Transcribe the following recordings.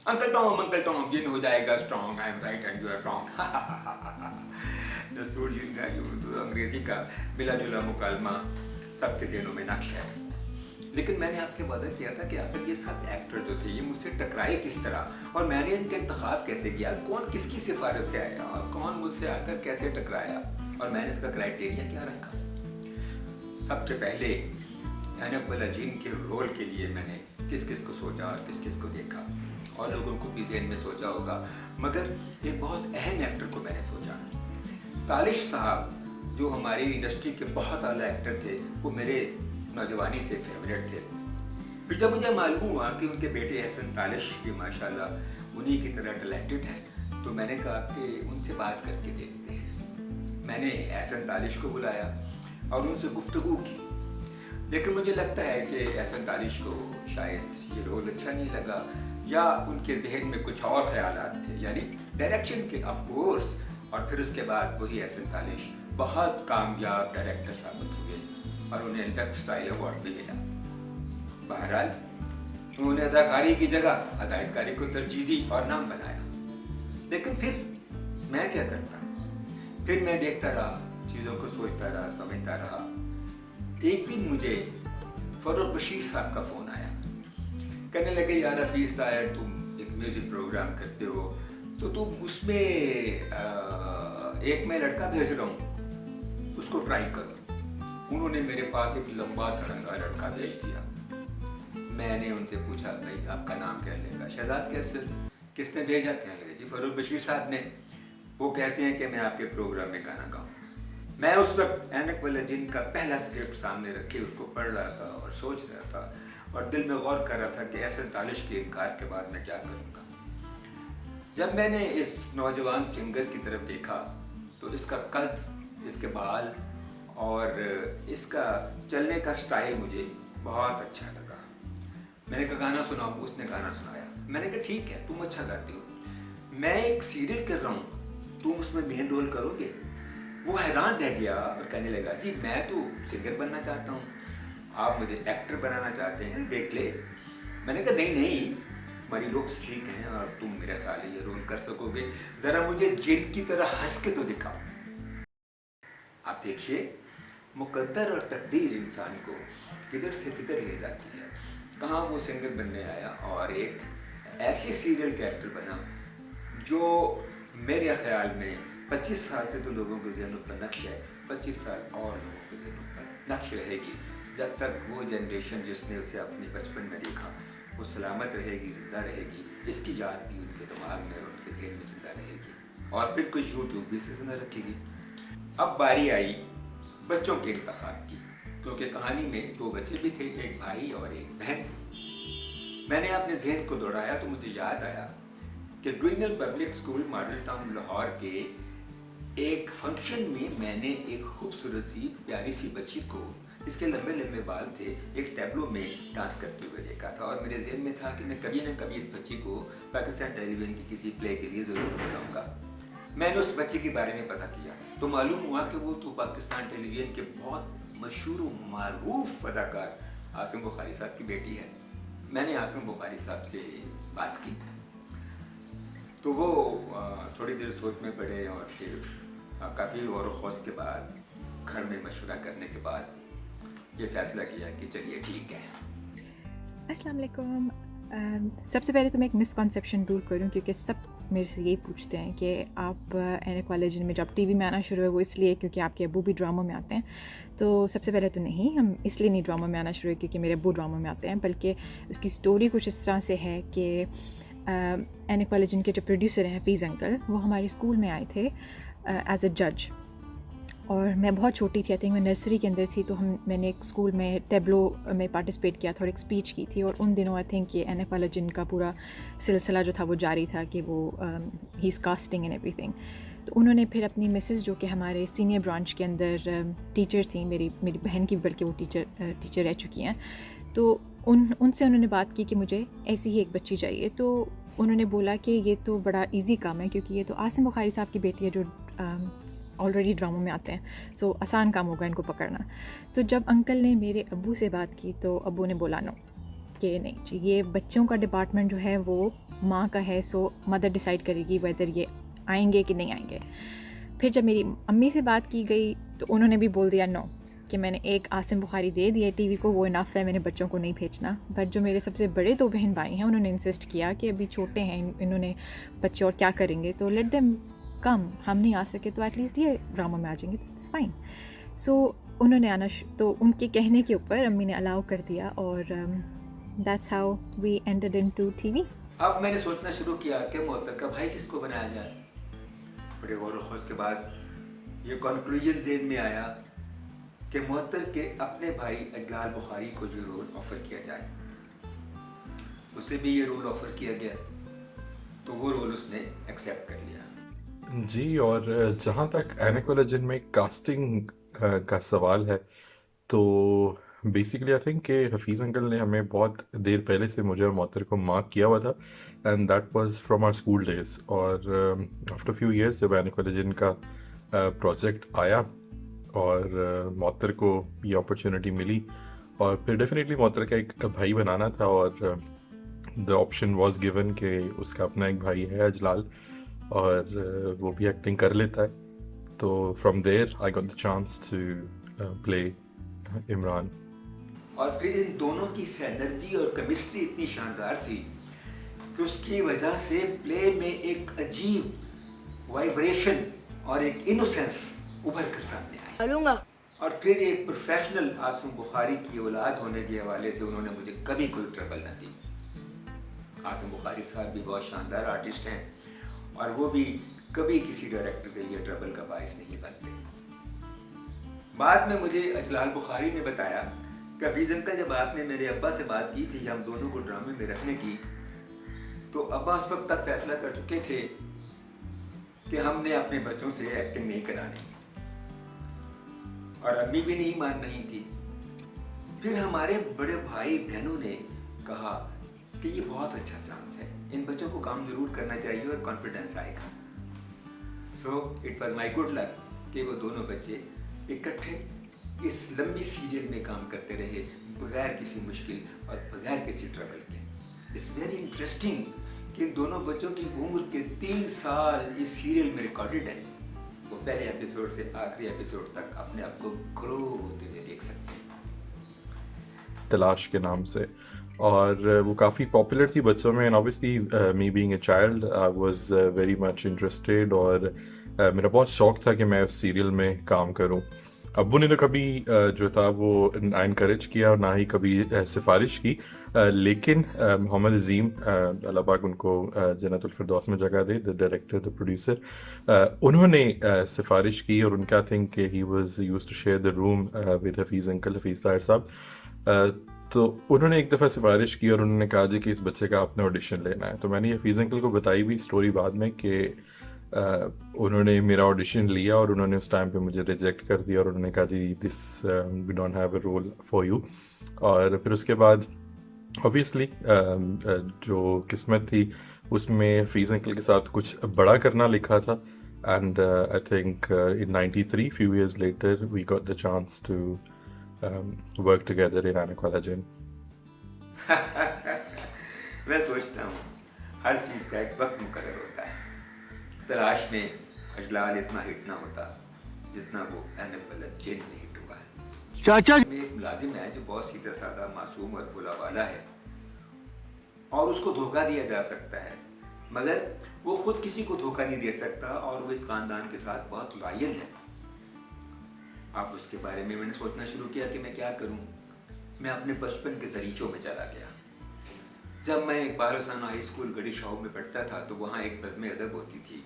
Uncle Tom جن ہو جائے گا strong, I am right and you are wrong. دستور جن کا اردو انگریزی کا ملا جلا مکالمہ سب کے ذہنوں میں نقش ہے. لیکن میں نے آپ سے وعدہ کیا تھا کہ آخر یہ سب ایکٹر جو تھے یہ مجھ سے ٹکرائے کس طرح، اور میں نے ان کا انتخاب کیسے کیا، کون کس کی سفارش سے آیا اور کون مجھ سے آ کر کیسے ٹکرایا، اور میں نے اس کا کرائٹیریا کیا رکھا. سب سے پہلے اینک والا جن کے رول کے لیے میں نے کس کس کو سوچا اور کس کس کو دیکھا، اور لوگوں کو بھی ذہن میں سوچا ہوگا، مگر ایک بہت اہم ایکٹر کو میں نے سوچا. تالش صاحب جو ہماری انڈسٹری کے بہت اعلیٰ ایکٹر تھے، وہ میرے نوجوانی سے فیوریٹ تھے. پھر جب مجھے معلوم ہوا کہ ان کے بیٹے احسن تالش بھی ماشاءاللہ انہی کی طرح ٹیلنٹڈ ہیں، تو میں نے کہا کہ ان سے بات کر کے دیکھتے ہیں. میں نے احسن تالش کو بلایا اور ان سے گفتگو کی، لیکن مجھے لگتا ہے کہ احسن تالش کو شاید یہ رول اچھا نہیں لگا، یا ان کے ذہن میں کچھ اور خیالات تھے، یعنی ڈائریکشن کے آف کورس. اور پھر اس کے بعد وہی احسن تالش بہت کامیاب ڈائریکٹر ثابت ہوئے اور انہیں لکس اسٹائل ایوارڈ بھی ملا. بہرحال انہوں نے اداکاری کی جگہ ہدایتکاری کو ترجیح دی اور نام بنایا. لیکن پھر میں کیا کرتا، پھر میں دیکھتا رہا، چیزوں کو سوچتا رہا، سمجھتا رہا. ایک دن مجھے فروغ بشیر صاحب کا فون آیا، کہنے لگے یار حفیظ طاہر تم ایک میوزک پروگرام کرتے ہو تو تم اس میں ایک میں لڑکا بھیج رہا ہوں، اس کو ٹرائی کرو. انہوں نے میرے پاس ایک لمبا تھڑنگا لڑکا بھیج دیا. میں نے ان سے پوچھا بھائی آپ کا نام کیا لے گا؟ شہزاد کیسر. کس نے بھیجا؟ کہنے لگے جی فروغ بشیر صاحب نے، وہ کہتے ہیں کہ میں آپ کے پروگرام میں گانا گاؤں. میں اس وقت اینک والے جن کا پہلا اسکرپٹ سامنے رکھے اس کو پڑھ رہا تھا اور سوچ رہا تھا، اور دل میں غور کر رہا تھا کہ احسن تالش کے انکار کے بعد میں کیا کروں گا. جب میں نے اس نوجوان سنگر کی طرف دیکھا تو اس کا قد، اس کے بال اور اس کا چلنے کا سٹائل مجھے بہت اچھا لگا. میں نے کہا گانا سناؤ. اس نے گانا سنایا. میں نے کہا ٹھیک ہے تم اچھا گاتے ہو، میں ایک سیریل کر رہا ہوں، تم اس میں مین رول کرو گے؟ وہ حیران رہ گیا اور کہنے لگا جی میں تو سنگر بننا چاہتا ہوں، آپ مجھے ایکٹر بنانا چاہتے ہیں، دیکھ لے. میں نے کہا نہیں، ہماری لکس ٹھیک ہیں اور تم میرا خیال ہے یہ رول کر سکو گے، ذرا مجھے جن کی طرح ہنس کے تو دکھاؤ. آپ دیکھیے مقدر اور تقدیر انسان کو کدھر سے کدھر لے جاتی ہے. کہاں وہ سنگر بننے آیا اور ایک ایسی سیریل کا ایکٹر بنا جو میرے خیال میں 25 سال سے تو لوگوں کے ذہنوں پر نقش ہے، 25 سال اور لوگوں کے ذہنوں پر نقش رہے گی. جب تک وہ جنریشن جس نے اسے اپنے بچپن میں دیکھا وہ سلامت رہے گی، زندہ رہے گی، اس کی یاد بھی ان کے دماغ میں اور ان کے ذہن میں زندہ رہے گی، اور پھر کچھ یوٹیوب بھی اسے زندہ رکھے گی. اب باری آئی بچوں کے انتخاب کی، کیونکہ کہانی میں 2 بچے بھی تھے، ایک بھائی اور ایک بہن. میں نے اپنے ذہن کو دوڑایا تو مجھے یاد آیا کہ ڈوئنگل public school Model Town Lahore کے ایک فنکشن میں نے ایک خوبصورت سی پیاری سی بچی کو، جس کے لمبے لمبے بال تھے، ایک ٹیبلو میں ڈانس کرتے ہوئے دیکھا تھا، اور میرے ذہن میں تھا کہ میں کبھی نہ کبھی اس بچی کو پاکستان ٹیلی ویژن کی کسی پلے کے لیے ضرور بلاؤں گا. میں نے اس بچی کے بارے میں پتہ کیا تو معلوم ہوا کہ وہ تو پاکستان ٹیلی ویژن کے بہت مشہور و معروف اداکار عاصم بخاری صاحب کی بیٹی ہے. میں نے عاصم بخاری صاحب سے بات کی تو وہ تھوڑی دیر سوچ میں پڑے، اور پھر کافی غور و خوض کے بعد، گھر میں مشورہ کرنے کے بعد یہ فیصلہ کیا کہ چلیے ٹھیک ہے. السلام علیکم. سب سے پہلے تو میں ایک مسکنسیپشن دور کروں، کیونکہ سب میرے سے یہی پوچھتے ہیں کہ آپ اینک والے جن میں جب ٹی وی میں آنا شروع ہے وہ اس لیے کیونکہ آپ کے ابو بھی ڈراموں میں آتے ہیں. تو سب سے پہلے تو نہیں، ہم اس لیے نہیں ڈراموں میں آنا شروع ہے کیونکہ میرے ابو ڈراموں میں آتے ہیں، بلکہ اس کی سٹوری کچھ اس طرح سے ہے کہ اینک والے جن کے جو پروڈیوسر ہیں حفیظ انکل، وہ ہمارے اسکول میں آئے تھے ایز اے جج، اور میں بہت چھوٹی تھی، آئی تھنک میں نرسری کے اندر تھی. تو میں نے ایک اسکول میں ٹیبلو میں پارٹیسپیٹ کیا تھا اور ایک اسپیچ کی تھی، اور ان دنوں آئی تھنک یہ اینک والا جن کا پورا سلسلہ جو تھا وہ جاری تھا کہ وہ ہی از کاسٹنگ اینڈ ایوری تھنگ. تو انہوں نے پھر اپنی مسز جو کہ ہمارے سینئر برانچ کے اندر ٹیچر تھیں، میری بہن کی بلکہ وہ ٹیچر رہ چکی ہیں، تو ان سے انہوں نے بات کی کہ مجھے ایسی ہی ایک بچی چاہیے. تو انہوں نے بولا کہ یہ تو بڑا ایزی کام ہے کیونکہ یہ تو عاصم بخاری صاحب کی بیٹی ہے جو آلریڈی ڈراموں میں آتے ہیں، سو آسان کام ہوگا ان کو پکڑنا. تو جب انکل نے میرے ابو سے بات کی تو ابو نے بولا نو، کہ نہیں جی، یہ بچوں کا ڈپارٹمنٹ جو ہے وہ माँ का है, सो मदर डिसाइड करेगी वेदर ये आएंगे कि नहीं आएंगे. फिर जब मेरी अम्मी से बात की गई तो उन्होंने भी बोल दिया नो, कि मैंने एक आसिम बुखारी दे दिया टीवी को, वो इनफ है, मैंने बच्चों को नहीं भेजना. बट जो मेरे सबसे बड़े 2 बहन भाई हैं उन्होंने इंसिस्ट किया कि अभी छोटे हैं, इन्होंने बच्चे और क्या करेंगे, तो लेट देम कम. हम नहीं आ सके तो एटलीस्ट ये ड्रामा में आ जाएंगे, इट्स फाइन. सो उन्होंने आना तो उनके कहने के ऊपर अम्मी ने अलाउ कर दिया, और that's how we entered into TV. अब मैंने सोचना शुरू किया कि मोहतर का भाई किसको बनाया जाए. बड़े गौर व खोज के बाद ये कंक्लूजन ज़हन में आया कि मोहतर के अपने भाई अजलाल बुखारी को जो रोल ऑफ़र किया जाए, उसे भी ये रोल ऑफ़र किया गया, तो वो रोल उसने एक्सेप्ट कर लिया. जी, और जहाँ तक एनिकोलॉजन में कास्टिंग का सवाल है, तो बेसिकली आई थिंक कि हफीज़ अंकल ने हमें बहुत देर पहले से मुझे और मोहतर को मार्क किया हुआ था, and that was from our school days. और आफ्टर फ्यू इयर्स जब एनिकोलॉजन का प्रोजेक्ट आया और मोहतर को ये अपॉर्चुनिटी मिली, और फिर डेफिनेटली मोहतर का एक भाई बनाना था, और द ऑप्शन वाज गिवन कि उसका अपना एक भाई है अजलाल, और वो भी एक्टिंग कर लेता है. तो from there I got the chance to play Imran. और फिर इन दोनों की एनर्जी और केमिस्ट्री इतनी शानदार थी कि उसकी वजह से प्ले में एक अजीब वाइब्रेशन और एक इनोसेंस उभर कर सामने आई. और फिर एक प्रोफेशनल आसिम बुखारी की औलाद होने के हवाले से उन्होंने मुझे कभी कोई ट्रबल न दी. आसिम बुखारी साहब भी बहुत शानदार आर्टिस्ट हैं, और वो भी कभी किसी डायरेक्टर के लिए ट्रबल का बाइस नहीं बनते. बाद में मुझे अजलाल बुखारी ने बताया कि हफीज़ अंकल, जब आपने मेरे अब्बा से बात की थी हम दोनों को ड्रामे में रखने की, तो अब्बा उस वक्त तक फैसला कर चुके थे कि हमने अपने बच्चों से एक्टिंग नहीं करानी, और अम्मी भी नहीं मान रही थी. फिर हमारे बड़े भाई बहनों ने कहा कि ये बहुत अच्छा चांस है, इन बच्चों को काम जरूर करना चाहिए और कॉन्फिडेंस आएगा. So it was my good luck कि वो दोनों बच्चे इकट्ठे इस लंबी सीरियल में काम करते रहे बगैर किसी मुश्किल और बगैर किसी ट्रबल के. इट्स वेरी इंटरेस्टिंग कि इन दोनों बच्चों की उम्र के 3 साल इस सीरियल में रिकॉर्डेड है. वो पहले एपिसोड से आखिरी एपिसोड तक अपने आप को ग्रो होते हुए देख सकते हैं. तलाश के नाम से, और वो काफ़ी पॉपुलर थी बच्चों में, and obviously me being a child I was very much interested, और मेरा बहुत शौक था कि मैं उस सीरियल में काम करूं. अब्बू ने तो कभी जो था वो ना इनकरेज किया और ना ही कभी सिफारिश की, लेकिन मोहम्मद अजीम, अल्लाह पाक उनको जन्नतुल फिरदौस में जगह दे, द डायरेक्टर द प्रोड्यूसर, उन्होंने सिफारिश की, और उनका थिंक कि he was used to share the room with Hafeez uncle, Hafeez Tahir साहब. तो उन्होंने एक दफ़ा सिफारिश की और उन्होंने कहा जी कि इस बच्चे का आपने ऑडिशन लेना है. तो मैंने हफीज़ अंकल को बताई भी स्टोरी बाद में कि उन्होंने मेरा ऑडिशन लिया, और उन्होंने उस टाइम पे मुझे रिजेक्ट कर दिया, और उन्होंने कहा जी this we don't have a role for you. और फिर उसके बाद ऑब्वियसली जो किस्मत थी उसमें हफीज़ अंकल के साथ कुछ बड़ा करना लिखा था, and I think in 93 few years later we got the chance to work together in एनिकोलॉजन. मैं सोचता हूँ हर चीज़ का एक वक्त मुकर्रर होता है. तलाश में अजलाल इतना हिट ना होता जितना वो एनिकोलॉजन में हिट हुआ है. चाचा में एक मुलाजिम है जो बहुत सीधा साधा मासूम और भोला वाला है, और उसको धोखा दिया जा सकता है, मगर वो खुद किसी को धोखा नहीं दे सकता, और वो इस खानदान के साथ बहुत लॉयल है. अब उसके बारे में मैंने सोचना शुरू किया कि मैं क्या करूं. मैं अपने बचपन के दरीचों में चला गया. जब मैं इकबाल हुसैन हाई स्कूल गढ़ी शाहू में पढ़ता था तो वहाँ एक बज़्म अदब होती थी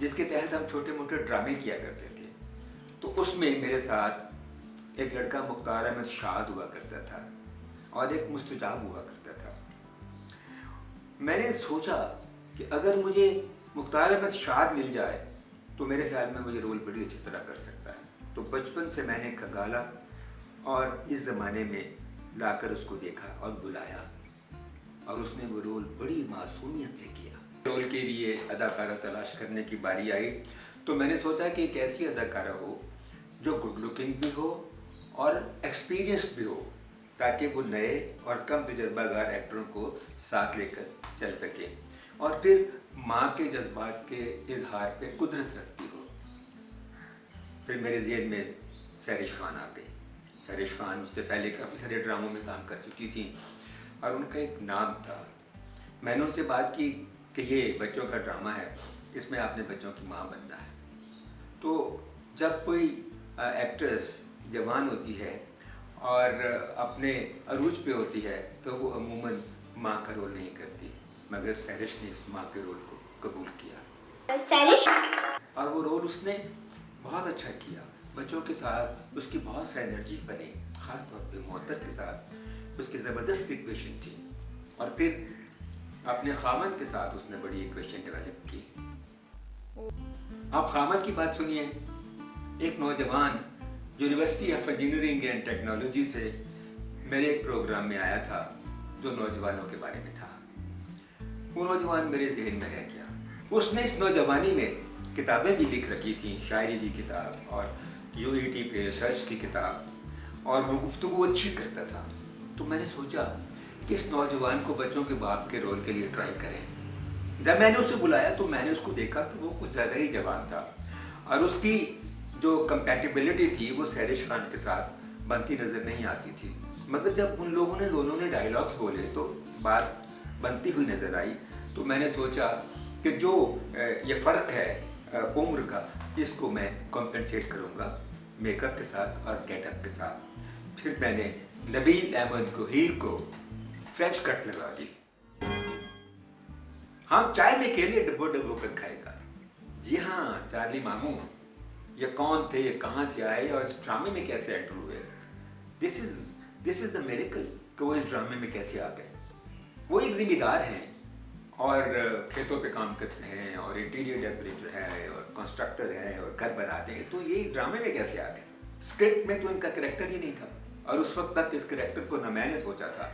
जिसके तहत हम छोटे मोटे ड्रामे किया करते थे. तो उसमें मेरे साथ एक लड़का मुख्तार अहमद शाद हुआ करता था और एक मुस्तजाब हुआ करता था. मैंने सोचा कि अगर मुझे मुख्तार अहमद शाद मिल जाए तो मेरे ख्याल में मुझे रोल बड़ी अच्छी तरह कर सकता है. तो बचपन से मैंने खंगाला और इस ज़माने में लाकर उसको देखा और बुलाया, और उसने वो रोल बड़ी मासूमियत से किया. रोल के लिए अदाकारा तलाश करने की बारी आई तो मैंने सोचा कि एक ऐसी अदाकारा हो जो गुड लुकिंग भी हो और एक्सपीरियंस्ड भी हो, ताकि वो नए और कम तजर्बाकार एक्टरों को साथ लेकर चल सके. और फिर माँ के जज्बात के इजहार पे कुदरत रखती हो। फिर मेरे ज़हन में सैरिश खान आ गई। सैरिश खान उससे पहले काफ़ी सारे ड्रामों में काम कर चुकी थी और उनका एक नाम था। मैंने उनसे बात की कि ये बच्चों का ड्रामा है, इसमें आपने बच्चों की माँ बनना है। तो जब कोई एक्ट्रेस जवान होती है और अपने अरूज पे होती है तो वो अमूमन माँ का रोल नहीं करती, मगर सैरिश ने इस माँ के रोल को कबूल किया और वो रोल उसने बहुत अच्छा किया। बच्चों के साथ उसकी बहुत सी एनर्जी बनी, ख़ास तौर पे मोहतर के साथ उसकी ज़बरदस्त इक्वेशन थी। और फिर अपने खामद के साथ उसने बड़ी इक्वेशन डेवलप की। आप खामद की बात सुनिए। एक नौजवान university of engineering and technology से मेरे एक प्रोग्राम में आया था जो नौजवानों के बारे में था। वो नौजवान मेरे जहन में रह गया। उसने इस नौजवानी में किताबें भी लिख रखी थी, शायरी की किताब और यूईटी पे रिसर्च की किताब, और वो गुफ्तगू अच्छी करता था। तो मैंने सोचा कि इस नौजवान को बच्चों के बाप के रोल के लिए ट्राई करें। जब मैंने उसे बुलाया तो मैंने उसको देखा तो वो कुछ ज़्यादा ही जवान था और उसकी जो कंपैटिबिलिटी थी वो सैरिश खान के साथ बनती नज़र नहीं आती थी। मगर जब उन लोगों ने दोनों ने डायलॉग्स बोले तो बात बनती हुई नज़र आई। तो मैंने सोचा कि जो ये फ़र्क है उम्र का, इसको मैं कॉम्पेंसेट करूँगा मेकअप के साथ और गेटअप के साथ। फिर मैंने नबील अहमद गोहीर को फ्रेंच कट लगा दी। हम चाय में केले डब्बो डब्बो कर खाएगा। जी हाँ, चार्ली मामू ये कौन थे, ये कहाँ से आए और इस ड्रामे में कैसे एंटर हुए? दिस इज द मिरेकल कि वो इस ड्रामे में कैसे आ गए। वो एक जिम्मेदार हैं और खेतों पे काम करते हैं और इंटीरियर डेकोरेटर है और कंस्ट्रक्टर है और घर बनाते हैं, तो ये ड्रामे में कैसे आ गए? स्क्रिप्ट में तो इनका कैरेक्टर ही नहीं था और उस वक्त तक इस कैरेक्टर को ना मैंने सोचा था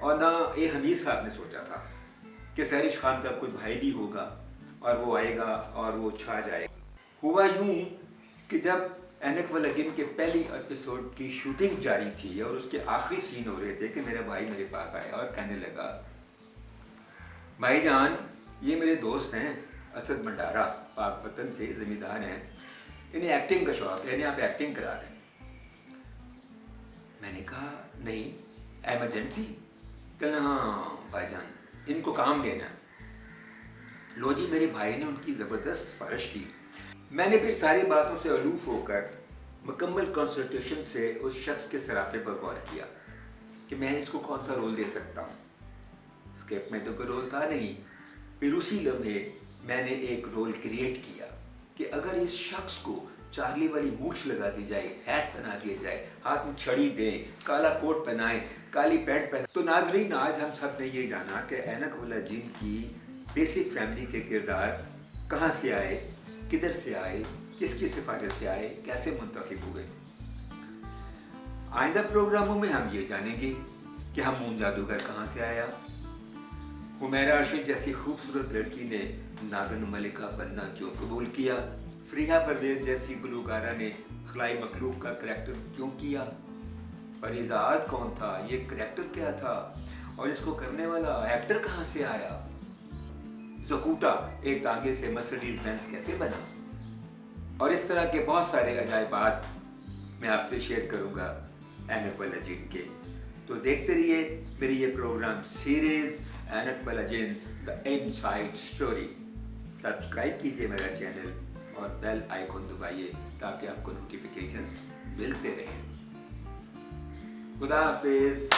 और ना ए हमीद साहब ने सोचा था कि सैरिश खान का कोई भाई भी होगा और वो आएगा और वो छा जाएगा। हुआ यूं कि जब एनक वलगिन के पहली एपिसोड की शूटिंग जारी थी और उसके आखिरी सीन हो रहे थे कि मेरा भाई मेरे पास आया और कहने लगा, भाईजान ये मेरे दोस्त हैं असद भंडारा, पाकपतन से ज़मींदार हैं, इन्हें एक्टिंग का शौक है, इन्हें आप एक्टिंग करा दें। मैंने कहा नहीं, एमरजेंसी? कहना हाँ भाईजान इनको काम देना। लो जी, मेरे भाई ने उनकी ज़बरदस्त सिफारिश की। मैंने फिर सारी बातों से अलूफ होकर मुकम्मल कंसंट्रेशन से उस शख्स के सरापे पर गौर किया कि मैं इसको कौन सा रोल दे सकता हूँ। स्क्रिप्ट में तो कोई रोल था नहीं। फिर उसी लम्हे मैंने एक रोल क्रिएट किया कि अगर इस शख्स को चार्ली वाली मूछ लगा दी जाए, हैट बना दिया जाए, हाथ में छड़ी दें, काला कोट पहनाएं, काली पैंट पहनाएं, तो नाजरीन आज हम सब ने ये जाना कि ऐनक वाला जिन की बेसिक फैमिली के किरदार कहाँ से आए, किधर से आए, किसकी सिफारिश से आए, कैसे मुंतखब हुए। आइंदा प्रोग्रामों में हम ये जानेंगे कि हमून जादूगर कहाँ से आया, हुमैरा अर्शिद जैसी खूबसूरत लड़की ने नागन मलिका बनना क्यों कबूल किया, फरीहा परवेज जैसी गुलकारा ने खलाई मखलूक का करैक्टर क्यों किया, परिजाद कौन था, ये करैक्टर क्या था और इसको करने वाला एक्टर कहाँ से आया, ज़कूटा एक तांगे से मर्सिडीज बेंज कैसे बना, और इस तरह के बहुत सारे अजायबात मैं आपसे शेयर करूँगा ऐनक वाला जिन के। तो देखते रहिए मेरी ये प्रोग्राम सीरीज ऐनक वाला जिन द इनसाइड स्टोरी। सब्सक्राइब कीजिए मेरा चैनल और बेल आइकन दबाइए ताकि आपको नोटिफिकेशंस मिलते रहें। खुदा हाफिज।